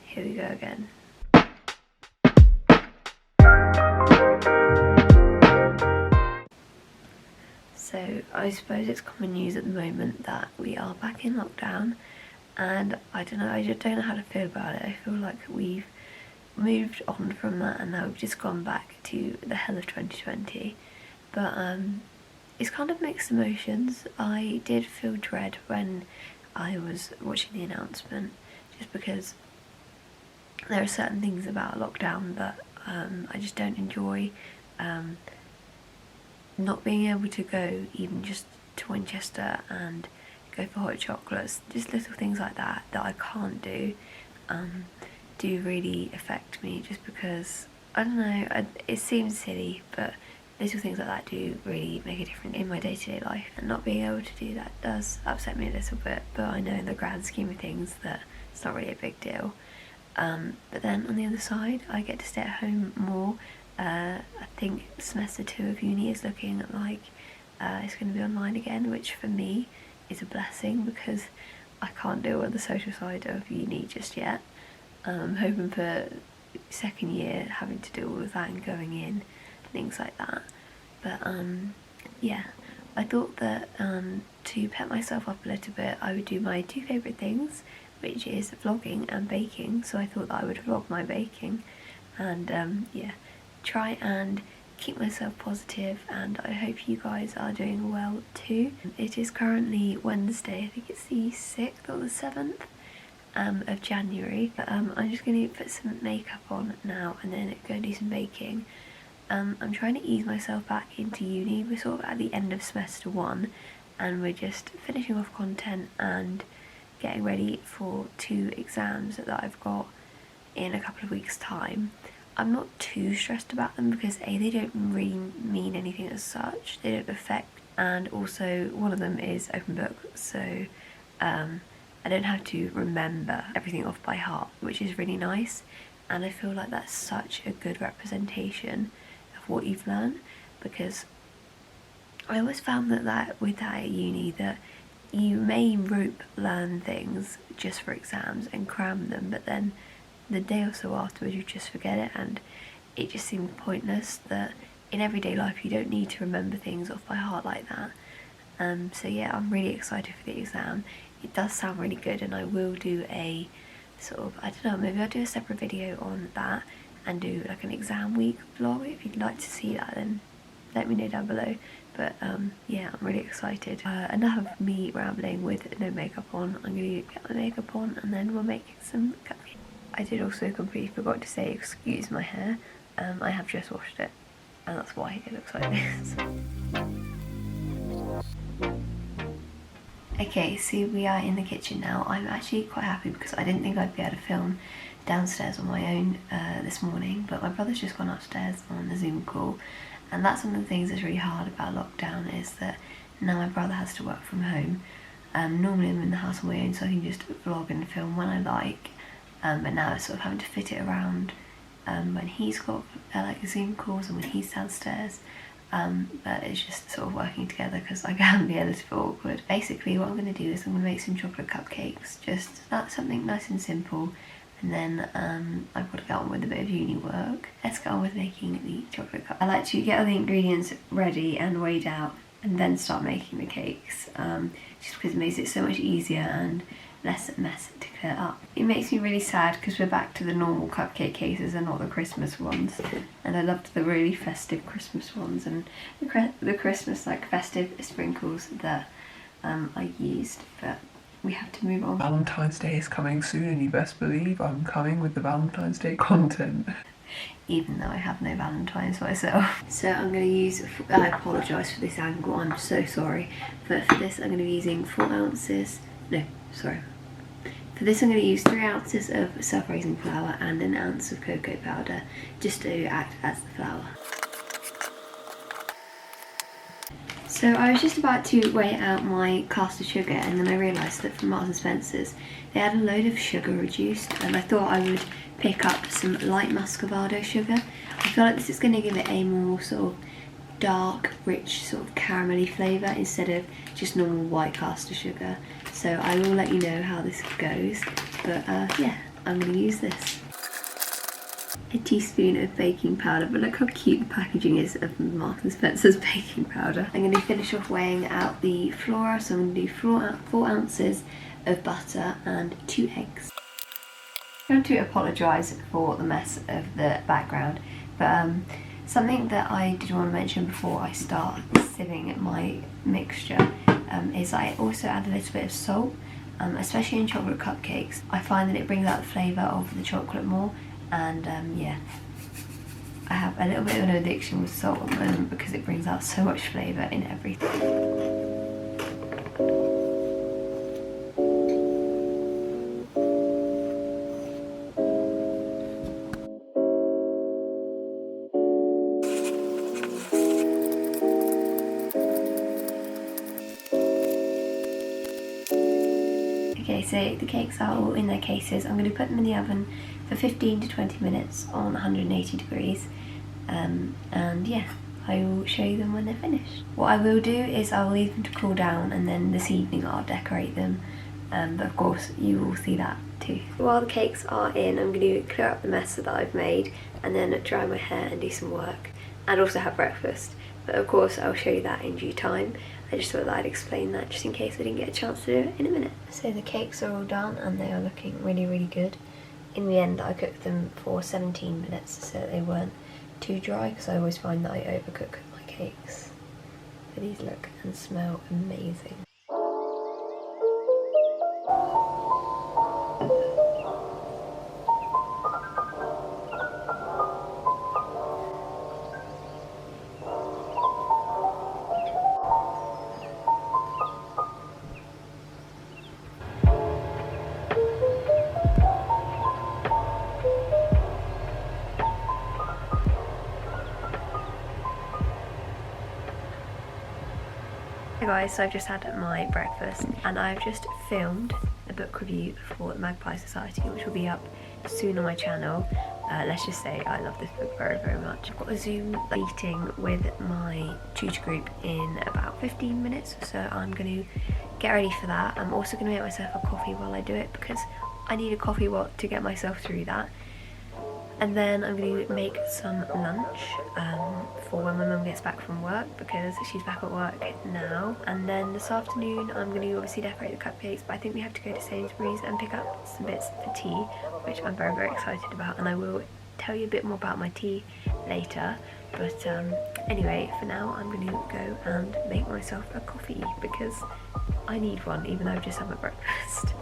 here we go again. So I suppose it's common news at the moment that we are back in lockdown, and I don't know, I just don't know how to feel about it. I feel like we've moved on from that and now we've just gone back to the hell of 2020. But it's kind of mixed emotions. I did feel dread when I was watching the announcement, just because there are certain things about lockdown that I just don't enjoy. Not being able to go even just to Winchester and go for hot chocolates, just little things like that that I can't do, do really affect me, just because, I don't know, it seems silly, but little things like that do really make a difference in my day-to-day life, and not being able to do that does upset me a little bit, but I know in the grand scheme of things that it's not really a big deal. But then on the other side, I get to stay at home more. I think semester 2 of uni is looking like it's going to be online again, which for me is a blessing because I can't deal with the social side of uni just yet. I'm hoping for second year having to do all of that and going in, things like that. But yeah, I thought that to pep myself up a little bit, I would do my 2 favourite things, which is vlogging and baking. So I thought that I would vlog my baking and yeah, try and keep myself positive, and I hope you guys are doing well too. It is currently Wednesday, I think it's the 6th or the 7th of January. I'm just going to put some makeup on now and then go and do some baking. I'm trying to ease myself back into uni. We're sort of at the end of semester 1 and we're just finishing off content and getting ready for 2 exams that I've got in a couple of weeks' time. I'm not too stressed about them because A, they don't really mean anything as such, they don't affect, and also one of them is open book, so I don't have to remember everything off by heart, which is really nice, and I feel like that's such a good representation of what you've learned, because I always found that with that at uni, that you may rote learn things just for exams and cram them, but then the day or so afterwards you just forget it, and it just seemed pointless. That in everyday life you don't need to remember things off by heart like that. So yeah, I'm really excited for the exam. It does sound really good, and I will do a sort of, I don't know, maybe I'll do a separate video on that and do like an exam week vlog. If you'd like to see that, then let me know down below. But yeah, I'm really excited. Enough of me rambling with no makeup on. I'm going to get my makeup on and then we'll make some cupcakes. I did also completely forgot to say excuse my hair. I have just washed it and that's why it looks like this. Okay, so we are in the kitchen now. I'm actually quite happy because I didn't think I'd be able to film downstairs on my own this morning, but my brother's just gone upstairs on a Zoom call, and that's one of the things that's really hard about lockdown, is that now my brother has to work from home. Normally I'm in the house on my own so I can just vlog and film when I like, but now it's sort of having to fit it around when he's got like Zoom calls and when he's downstairs. But it's just sort of working together because I can be a little bit awkward. Basically what I'm going to do is I'm going to make some chocolate cupcakes, just that's something nice and simple, and then I've got to get on with a bit of uni work. Let's get on with making the chocolate cupcakes. I like to get all the ingredients ready and weighed out and then start making the cakes, just because it makes it so much easier and less mess to clear up. It makes me really sad because we're back to the normal cupcake cases and not the Christmas ones, and I loved the really festive Christmas ones and the Christmas like festive sprinkles that I used, but we have to move on. Valentine's Day is coming soon and you best believe I'm coming with the Valentine's Day content. Even though I have no Valentine's myself. So I'm going to use, I apologise for this angle, I'm so sorry, but for this I'm going to be using 4 ounces, no, sorry. For this I'm going to use 3 ounces of self-raising flour and 1 ounce of cocoa powder, just to act as the flour. So I was just about to weigh out my caster sugar, and then I realised that from Marks & Spencer's they had a load of sugar reduced, and I thought I would pick up some light muscovado sugar. I feel like this is going to give it a more sort of dark, rich, sort of caramelly flavour instead of just normal white caster sugar. So I will let you know how this goes, but yeah, I'm going to use this. A teaspoon of baking powder, but look how cute the packaging is of Marks & Spencer's baking powder. I'm going to finish off weighing out the flour, so I'm going to do 4 ounces of butter and 2 eggs. I want to apologise for the mess of the background, but something that I did want to mention before I start sieving my mixture is I also add a little bit of salt, especially in chocolate cupcakes. I find that it brings out the flavour of the chocolate more, and yeah, I have a little bit of an addiction with salt at the moment because it brings out so much flavour in everything. Okay, so the cakes are all in their cases. I'm going to put them in the oven for 15 to 20 minutes on 180 degrees. And yeah, I will show you them when they're finished. What I will do is I will leave them to cool down, and then this evening I'll decorate them. But of course you will see that too. While the cakes are in, I'm going to clear up the mess that I've made and then dry my hair and do some work and also have breakfast. But of course I'll show you that in due time. I just thought that I'd explain that just in case I didn't get a chance to do it in a minute. So the cakes are all done and they are looking really, really good. In the end I cooked them for 17 minutes so that they weren't too dry, because I always find that I overcook my cakes. But these look and smell amazing. Hey guys, so I've just had my breakfast and I've just filmed a book review for the Magpie Society, which will be up soon on my channel. Let's just say I love this book very, very much. I've got a Zoom meeting with my tutor group in about 15 minutes, so I'm going to get ready for that. I'm also going to make myself a coffee while I do it because I need a coffee to get myself through that. And then I'm going to make some lunch for when my mum gets back from work, because she's back at work now. And then this afternoon I'm going to obviously decorate the cupcakes, but I think we have to go to Sainsbury's and pick up some bits for tea, which I'm very, very excited about, and I will tell you a bit more about my tea later. But anyway, for now I'm going to go and make myself a coffee because I need one, even though I've just had my breakfast.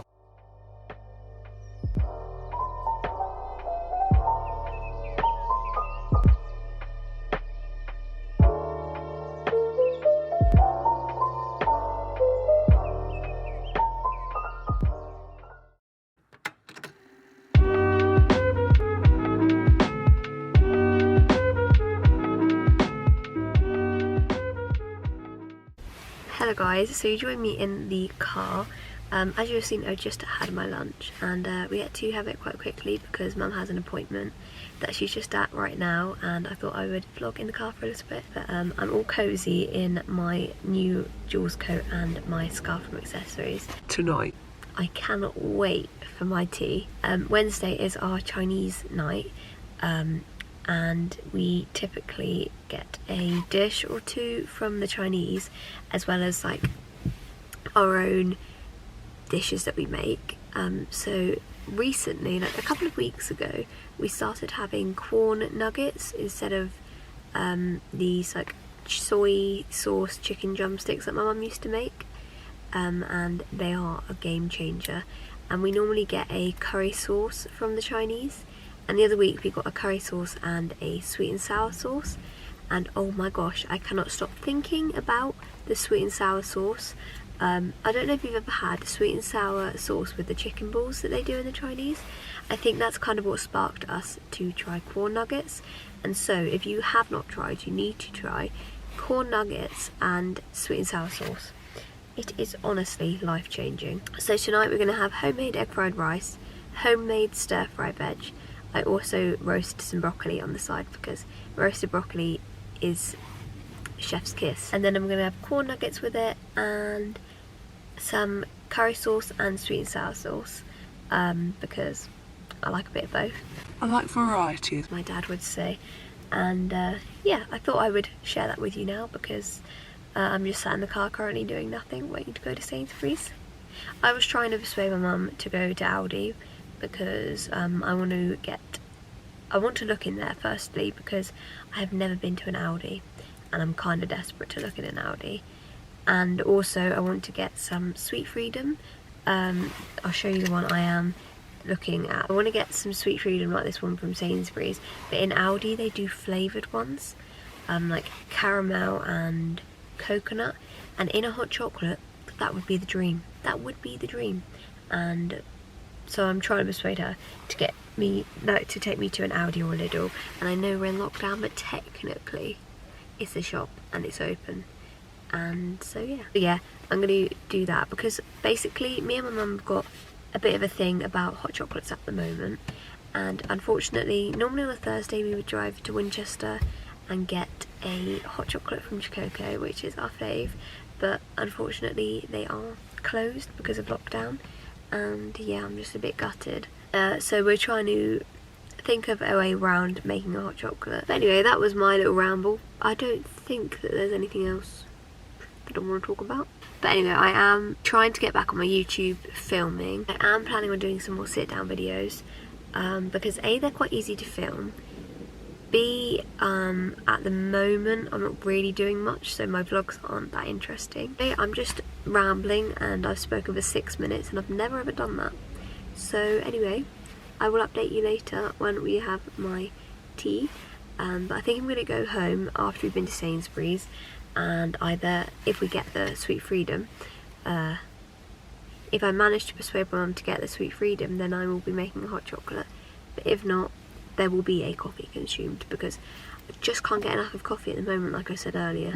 Hello guys, so you joined me in the car. As you have seen, I just had my lunch and we had to have it quite quickly because Mum has an appointment that she's just at right now, and I thought I would vlog in the car for a little bit. But I'm all cozy in my new Jules coat and my scarf from Accessories. Tonight. I cannot wait for my tea. Wednesday is our Chinese night. And we typically get a dish or two from the Chinese, as well as like our own dishes that we make. So recently, like a couple of weeks ago, we started having corn nuggets instead of these like soy sauce chicken drumsticks that my mum used to make, and they are a game changer. And we normally get a curry sauce from the Chinese. And the other week we got a curry sauce and a sweet and sour sauce, and oh my gosh, I cannot stop thinking about the sweet and sour sauce. I don't know if you've ever had sweet and sour sauce with the chicken balls that they do in the Chinese. I think that's kind of what sparked us to try corn nuggets, and so if you have not tried, you need to try corn nuggets and sweet and sour sauce. It is honestly life-changing. So tonight we're going to have homemade egg fried rice, homemade stir-fry veg. I also roast some broccoli on the side because roasted broccoli is chef's kiss. And then I'm going to have corn nuggets with it and some curry sauce and sweet and sour sauce because I like a bit of both. I like variety, as my dad would say. And yeah, I thought I would share that with you now because I'm just sat in the car currently doing nothing, waiting to go to Sainsbury's. I was trying to persuade my mum to go to Aldi because I want to look in there firstly because I have never been to an Aldi and I'm kind of desperate to look in an Aldi. And also I want to get some Sweet Freedom. I'll show you the one I am looking at. I want to get some Sweet Freedom like this one from Sainsbury's, but in Aldi they do flavoured ones, like caramel and coconut, and in a hot chocolate, that would be the dream. That would be the dream. And so I'm trying to persuade her to take me to an Aldi or a Lidl. And I know we're in lockdown, but technically it's a shop and it's open. And so yeah, I'm going to do that because basically me and my mum have got a bit of a thing about hot chocolates at the moment. And unfortunately, normally on a Thursday we would drive to Winchester and get a hot chocolate from Chococo, which is our fave, but unfortunately they are closed because of lockdown, and yeah, I'm just a bit gutted. So we're trying to think of a way around making a hot chocolate. But anyway, that was my little ramble. I don't think that there's anything else that I want to talk about. But anyway, I am trying to get back on my YouTube filming. I am planning on doing some more sit down videos because A, they're quite easy to film, B, at the moment I'm not really doing much, so my vlogs aren't that interesting. I'm just rambling and I've spoken for 6 minutes and I've never ever done that. So anyway, I will update you later when we have my tea. But I think I'm going to go home after we've been to Sainsbury's, and either, if we get the Sweet Freedom, if I manage to persuade my mum to get the Sweet Freedom, then I will be making a hot chocolate. But if not, there will be a coffee consumed because I just can't get enough of coffee at the moment, like I said earlier.